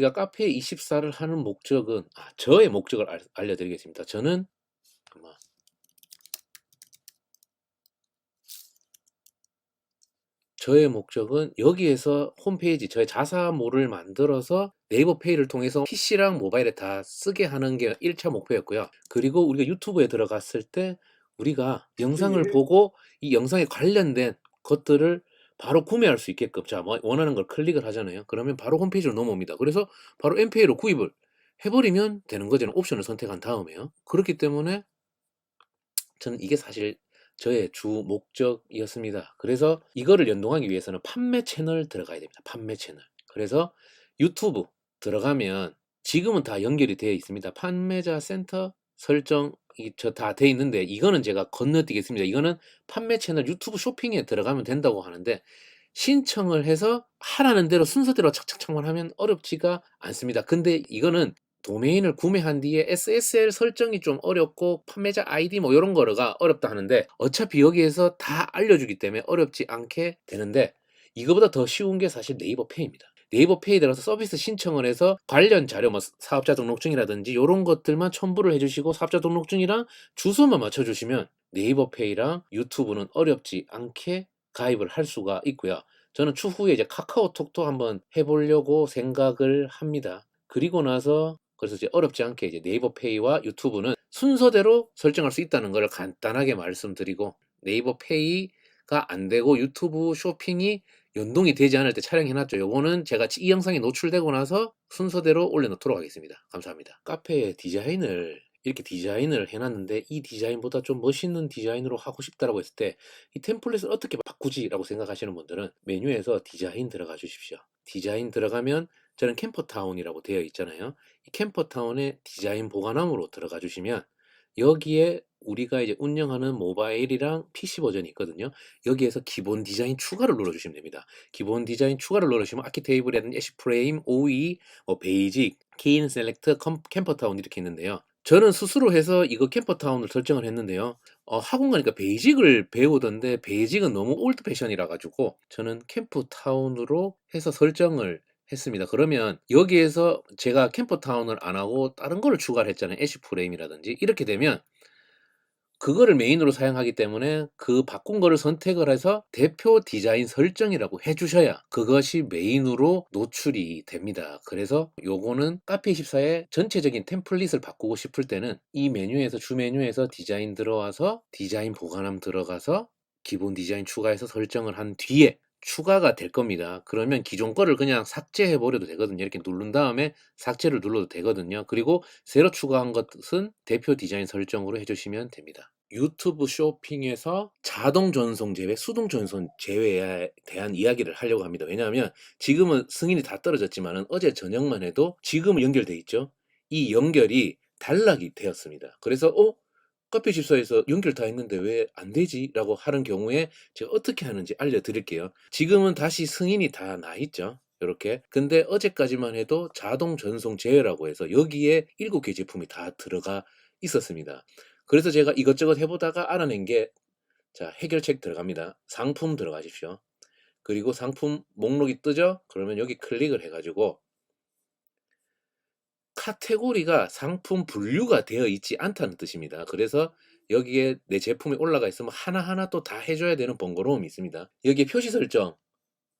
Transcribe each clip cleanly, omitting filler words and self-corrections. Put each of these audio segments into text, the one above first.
우리가 카페24를 하는 목적은 저의 목적을 알려드리겠습니다. 저는 아마 저의 목적은 여기에서 홈페이지 저의 자사몰을 만들어서 네이버 페이를 통해서 PC랑 모바일에 다 쓰게 하는 게 1차 목표였고요. 그리고 우리가 유튜브에 들어갔을 때 우리가 영상을 보고 이 영상에 관련된 것들을 바로 구매할 수 있게끔 원하는 걸 클릭을 하잖아요. 그러면 바로 홈페이지로 넘어옵니다. 그래서 바로 엠페이로 구입을 해버리면 되는 거죠. 옵션을 선택한 다음에요. 그렇기 때문에 저는 이게 사실 저의 주 목적이었습니다. 그래서 이거를 연동하기 위해서는 판매 채널 들어가야 됩니다. 판매 채널. 그래서 유튜브 들어가면 지금은 다 연결이 되어 있습니다. 판매자 센터 설정이 저 다 돼 있는데 이거는 제가 건너뛰겠습니다. 이거는 판매 채널 유튜브 쇼핑에 들어가면 된다고 하는데 신청을 해서 하라는 대로 순서대로 착착착만 하면 어렵지가 않습니다. 근데 이거는 도메인을 구매한 뒤에 SSL 설정이 좀 어렵고 판매자 아이디 뭐 이런 거가 어렵다 하는데 어차피 여기에서 다 알려주기 때문에 어렵지 않게 되는데 이거보다 더 쉬운 게 사실 네이버 페이입니다. 네이버 페이 들어서 서비스 신청을 해서 관련 자료 뭐 사업자 등록증이라든지 이런 것들만 첨부를 해주시고 사업자 등록증이랑 주소만 맞춰주시면 네이버 페이랑 유튜브는 어렵지 않게 가입을 할 수가 있고요. 저는 추후에 이제 카카오톡도 한번 해보려고 생각을 합니다. 그리고 나서 그래서 이제 어렵지 않게 이제 네이버 페이와 유튜브는 순서대로 설정할 수 있다는 걸 간단하게 말씀드리고 네이버 페이가 안 되고 유튜브 쇼핑이 연동이 되지 않을 때 촬영해놨죠. 요거는 제가 이 영상이 노출되고 나서 순서대로 올려놓도록 하겠습니다. 감사합니다. 카페의 디자인을 이렇게 디자인을 해놨는데 이 디자인보다 좀 멋있는 디자인으로 하고 싶다라고 했을 때 이 템플릿을 어떻게 바꾸지라고 생각하시는 분들은 메뉴에서 디자인 들어가 주십시오. 디자인 들어가면 저는 캠퍼타운이라고 되어 있잖아요. 이 캠퍼타운의 디자인 보관함으로 들어가 주시면 여기에 우리가 이제 운영하는 모바일이랑 PC 버전이 있거든요. 여기에서 기본 디자인 추가를 눌러주시면 됩니다. 기본 디자인 추가를 눌러주시면 아키 테이블이라든지 애쉬 프레임, OE, 베이직, 키인 셀렉트, 캠퍼타운 이렇게 있는데요. 저는 스스로 해서 이거 캠퍼타운을 설정을 했는데요. 학원 가니까 베이직을 배우던데 베이직은 너무 올드 패션이라 가지고 저는 캠프타운으로 해서 설정을 했습니다. 그러면 여기에서 제가 캠퍼타운을 안 하고 다른 거를 추가를 했잖아요. 애쉬 프레임이라든지 이렇게 되면 그거를 메인으로 사용하기 때문에 그 바꾼 거를 선택을 해서 대표 디자인 설정이라고 해주셔야 그것이 메인으로 노출이 됩니다. 그래서 요거는 카페24의 전체적인 템플릿을 바꾸고 싶을 때는 이 메뉴에서 주 메뉴에서 디자인 들어와서 디자인 보관함 들어가서 기본 디자인 추가해서 설정을 한 뒤에 추가가 될 겁니다. 그러면 기존 거를 그냥 삭제해 버려도 되거든요. 이렇게 누른 다음에 삭제를 눌러도 되거든요. 그리고 새로 추가한 것은 대표 디자인 설정으로 해주시면 됩니다. 유튜브 쇼핑에서 자동 전송 제외, 수동 전송 제외에 대한 이야기를 하려고 합니다. 왜냐하면 지금은 승인이 다 떨어졌지만 어제 저녁만 해도 지금 연결돼 있죠. 이 연결이 단락이 되었습니다. 그래서 카페24에서 연결 다 했는데 왜 안 되지? 라고 하는 경우에 제가 어떻게 하는지 알려드릴게요. 지금은 다시 승인이 다 나 있죠. 이렇게. 근데 어제까지만 해도 자동 전송 제외라고 해서 여기에 7개 제품이 다 들어가 있었습니다. 그래서 제가 이것저것 해보다가 알아낸 게, 자, 해결책 들어갑니다. 상품 들어가십시오. 그리고 상품 목록이 뜨죠? 그러면 여기 클릭을 해가지고 카테고리가 상품 분류가 되어 있지 않다는 뜻입니다. 그래서 여기에 내 제품이 올라가 있으면 하나하나 또 다 해줘야 되는 번거로움이 있습니다. 여기에 표시 설정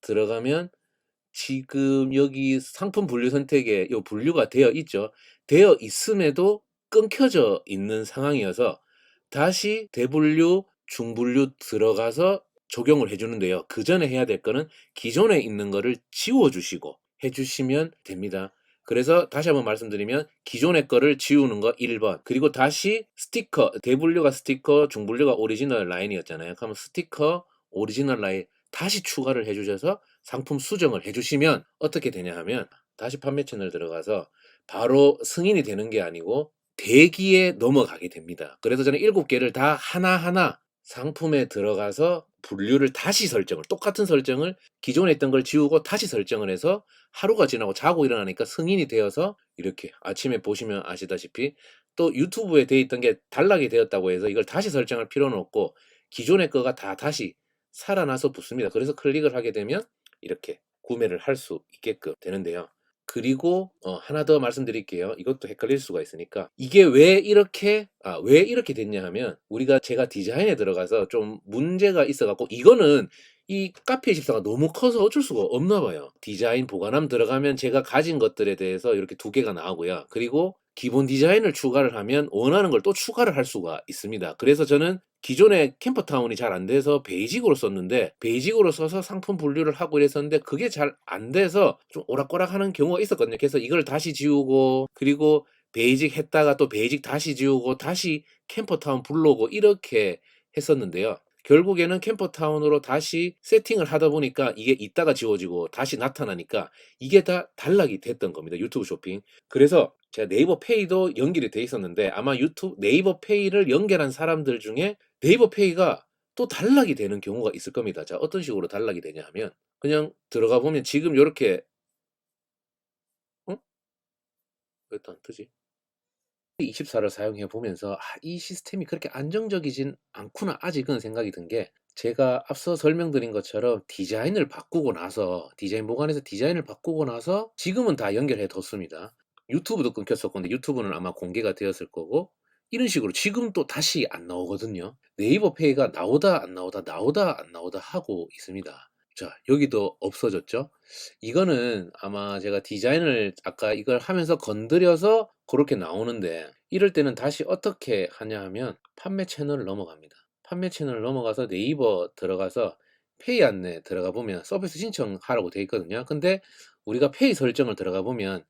들어가면 지금 여기 상품 분류 선택에 이 분류가 되어 있죠. 되어 있음에도 끊겨져 있는 상황이어서 다시 대분류, 중분류 들어가서 적용을 해주는데요. 그 전에 해야 될 거는 기존에 있는 거를 지워주시고 해주시면 됩니다. 그래서 다시 한번 말씀드리면 기존의 거를 지우는 거 1번, 그리고 다시 스티커, 대분류가 스티커, 중분류가 오리지널 라인이었잖아요. 그러면 스티커, 오리지널 라인 다시 추가를 해주셔서 상품 수정을 해주시면 어떻게 되냐 하면 다시 판매 채널 들어가서 바로 승인이 되는 게 아니고 대기에 넘어가게 됩니다. 그래서 저는 7개를 다 하나하나 상품에 들어가서 분류를 다시 설정을, 똑같은 설정을 기존에 있던 걸 지우고 다시 설정을 해서 하루가 지나고 자고 일어나니까 승인이 되어서 이렇게 아침에 보시면 아시다시피 또 유튜브에 돼 있던 게 단락이 되었다고 해서 이걸 다시 설정할 필요는 없고 기존의 거가 다 다시 살아나서 붙습니다. 그래서 클릭을 하게 되면 이렇게 구매를 할 수 있게끔 되는데요. 그리고 하나 더 말씀드릴게요. 이것도 헷갈릴 수가 있으니까. 이게 왜 이렇게 됐냐 하면 제가 디자인에 들어가서 좀 문제가 있어 갖고 이거는 이 카페24가 너무 커서 어쩔 수가 없나 봐요. 디자인 보관함 들어가면 제가 가진 것들에 대해서 이렇게 두 개가 나오고요. 그리고 기본 디자인을 추가를 하면 원하는 걸 또 추가를 할 수가 있습니다. 그래서 저는 기존에 캠퍼타운이 잘 안 돼서 베이직으로 썼는데 베이직으로 써서 상품 분류를 하고 이랬었는데 그게 잘 안 돼서 좀 오락가락하는 경우가 있었거든요. 그래서 이걸 다시 지우고 그리고 베이직 했다가 또 베이직 다시 지우고 다시 캠퍼타운 불러오고 이렇게 했었는데요. 결국에는 캠퍼타운으로 다시 세팅을 하다 보니까 이게 있다가 지워지고 다시 나타나니까 이게 다 단락이 됐던 겁니다. 유튜브 쇼핑. 그래서 제가 네이버 페이도 연결이 돼 있었는데 아마 네이버 페이를 연결한 사람들 중에 네이버 페이가 또 단락이 되는 경우가 있을 겁니다. 자, 어떤 식으로 단락이 되냐 하면 그냥 들어가 보면 지금 요렇게 어? 왜 또 안 뜨지? 24를 사용해 보면서 이 시스템이 그렇게 안정적이진 않구나 아직은 생각이 든 게 제가 앞서 설명드린 것처럼 디자인을 바꾸고 나서 디자인 보관에서 디자인을 바꾸고 나서 지금은 다 연결해 뒀습니다. 유튜브도 끊겼었고 근데 유튜브는 아마 공개가 되었을 거고 이런 식으로 지금 또 다시 안 나오거든요. 네이버 페이가 나오다 안 나오다 나오다 안 나오다 하고 있습니다. 자, 여기도 없어졌죠? 이거는 아마 제가 디자인을 아까 이걸 하면서 건드려서 그렇게 나오는데 이럴 때는 다시 어떻게 하냐 하면 판매 채널을 넘어갑니다. 판매 채널을 넘어가서 네이버 들어가서 페이 안내 들어가 보면 서비스 신청하라고 되어 있거든요. 근데 우리가 페이 설정을 들어가 보면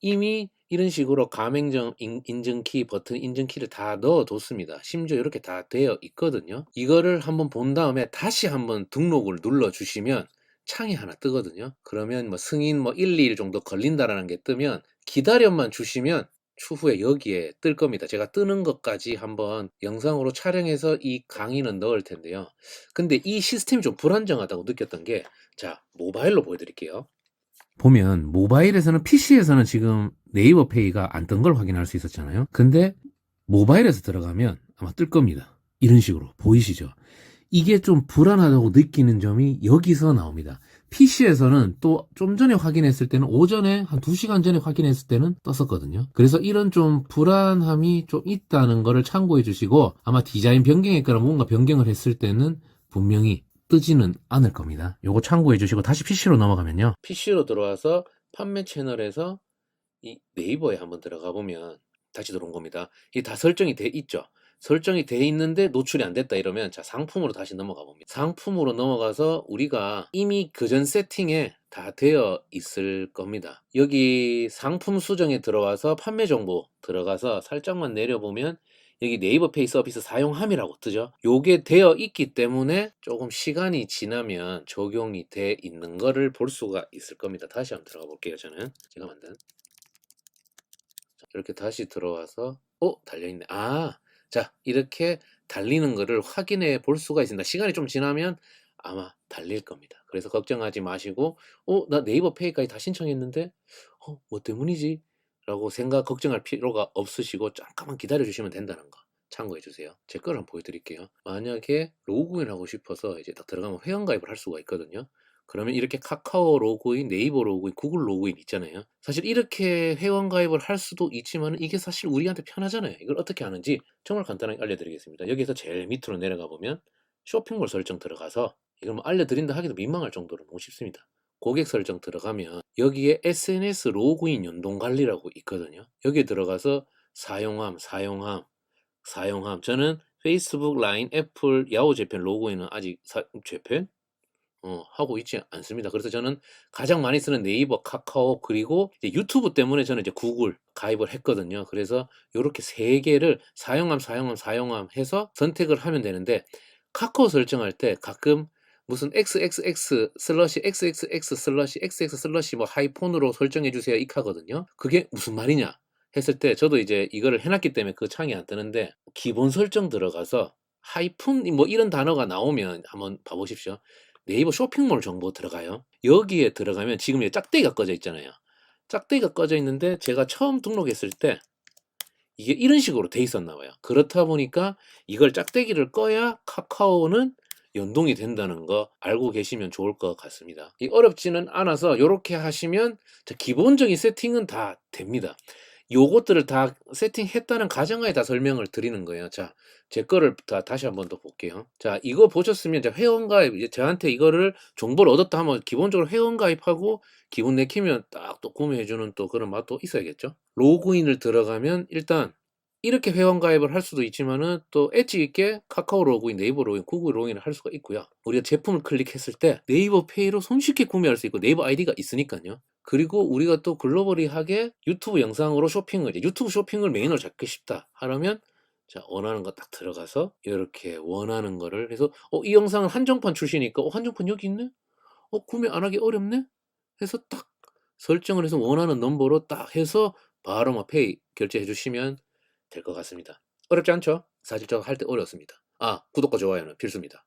이미 이런 식으로 가맹점 인증키 버튼 인증키를 다 넣어뒀습니다. 심지어 이렇게 다 되어 있거든요. 이거를 한번 본 다음에 다시 한번 등록을 눌러주시면 창이 하나 뜨거든요. 그러면 뭐 승인 1, 2일 정도 걸린다라는 게 뜨면 기다려만 주시면 추후에 여기에 뜰 겁니다. 제가 뜨는 것까지 한번 영상으로 촬영해서 이 강의는 넣을 텐데요. 근데 이 시스템이 좀 불안정하다고 느꼈던 게 자, 모바일로 보여드릴게요. 보면 모바일에서는 PC에서는 지금 네이버 페이가 안 뜬 걸 확인할 수 있었잖아요. 근데 모바일에서 들어가면 아마 뜰 겁니다. 이런 식으로 보이시죠? 이게 좀 불안하다고 느끼는 점이 여기서 나옵니다. PC에서는 또 좀 전에 확인했을 때는 오전에 한 2시간 전에 확인했을 때는 떴었거든요. 그래서 이런 좀 불안함이 좀 있다는 거를 참고해 주시고 아마 디자인 변경했거나 뭔가 변경을 했을 때는 분명히 뜨지는 않을 겁니다. 요거 참고해 주시고 다시 PC로 넘어가면요. PC로 들어와서 판매 채널에서 이 네이버에 한번 들어가 보면 다시 들어온 겁니다. 이게 다 설정이 돼 있죠. 설정이 돼 있는데 노출이 안 됐다 이러면 자 상품으로 다시 넘어가 봅니다. 상품으로 넘어가서 우리가 이미 그전 세팅에 다 되어 있을 겁니다. 여기 상품 수정에 들어와서 판매 정보 들어가서 살짝만 내려보면 여기 네이버 페이 서비스 사용함이라고 뜨죠. 요게 되어 있기 때문에 조금 시간이 지나면 적용이 돼 있는 거를 볼 수가 있을 겁니다. 다시 한번 들어가 볼게요. 저는 제가 만든 이렇게 다시 들어와서 달려있네. 자 이렇게 달리는 거를 확인해 볼 수가 있습니다. 시간이 좀 지나면 아마 달릴 겁니다. 그래서 걱정하지 마시고 나 네이버 페이까지 다 신청했는데 뭐 때문이지? 라고 걱정할 필요가 없으시고 잠깐만 기다려 주시면 된다는 거 참고해 주세요. 제 거를 한번 보여드릴게요. 만약에 로그인 하고 싶어서 이제 딱 들어가면 회원가입을 할 수가 있거든요. 그러면 이렇게 카카오 로그인, 네이버 로그인, 구글 로그인 있잖아요. 사실 이렇게 회원가입을 할 수도 있지만 이게 사실 우리한테 편하잖아요. 이걸 어떻게 하는지 정말 간단하게 알려드리겠습니다. 여기서 제일 밑으로 내려가 보면 쇼핑몰 설정 들어가서 이걸 뭐 알려드린다 하기도 민망할 정도로 너무 쉽습니다. 고객 설정 들어가면 여기에 SNS 로그인 연동 관리라고 있거든요. 여기에 들어가서 사용함. 저는 페이스북, 라인, 애플, 야후 재팬 로그인은 아직 재팬? 하고 있지 않습니다. 그래서 저는 가장 많이 쓰는 네이버, 카카오 그리고 이제 유튜브 때문에 저는 이제 구글 가입을 했거든요. 그래서 요렇게 세 개를 사용함 해서 선택을 하면 되는데 카카오 설정할 때 가끔 무슨 xxx 슬러시 xxx 슬러시 xx 슬러시 뭐 하이폰으로 설정해 주세요 익하거든요. 그게 무슨 말이냐 했을 때 저도 이제 이거를 해놨기 때문에 그 창이 안 뜨는데 기본 설정 들어가서 하이폰 뭐 이런 단어가 나오면 한번 봐보십시오. 네이버 쇼핑몰 정보 들어가요. 여기에 들어가면 지금 이제 짝대기가 꺼져 있잖아요. 짝대기가 꺼져 있는데 제가 처음 등록했을 때 이게 이런 식으로 돼 있었나 봐요. 그렇다 보니까 이걸 짝대기를 꺼야 카카오는 연동이 된다는 거 알고 계시면 좋을 것 같습니다. 이 어렵지는 않아서 요렇게 하시면 기본적인 세팅은 다 됩니다. 요것들을 다 세팅했다는 가정하에 다 설명을 드리는 거예요. 자, 제 거를 다시 한번 더 볼게요. 자, 이거 보셨으면 이제 회원가입, 이제 저한테 이거를 정보를 얻었다 하면 기본적으로 회원가입하고 기본 내키면 딱 또 구매해주는 또 그런 맛도 있어야겠죠. 로그인을 들어가면 일단 이렇게 회원 가입을 할 수도 있지만은 또 엣지 있게 카카오 로그인, 네이버 로그인, 구글 로그인을 할 수가 있고요. 우리가 제품을 클릭했을 때 네이버 페이로 손쉽게 구매할 수 있고 네이버 아이디가 있으니까요. 그리고 우리가 또 글로벌리하게 유튜브 영상으로 쇼핑을, 이제 유튜브 쇼핑을 메인으로 잡고 싶다 하려면 자, 원하는 거 딱 들어가서 이렇게 원하는 거를 해서 이 영상은 한정판 출시니까 한정판 여기 있네? 구매 안 하기 어렵네? 해서 딱 설정을 해서 원하는 넘버로 딱 해서 바로 막 페이 결제해 주시면 될 것 같습니다. 어렵지 않죠? 사실 저 할 때 어려웠습니다. 구독과 좋아요는 필수입니다.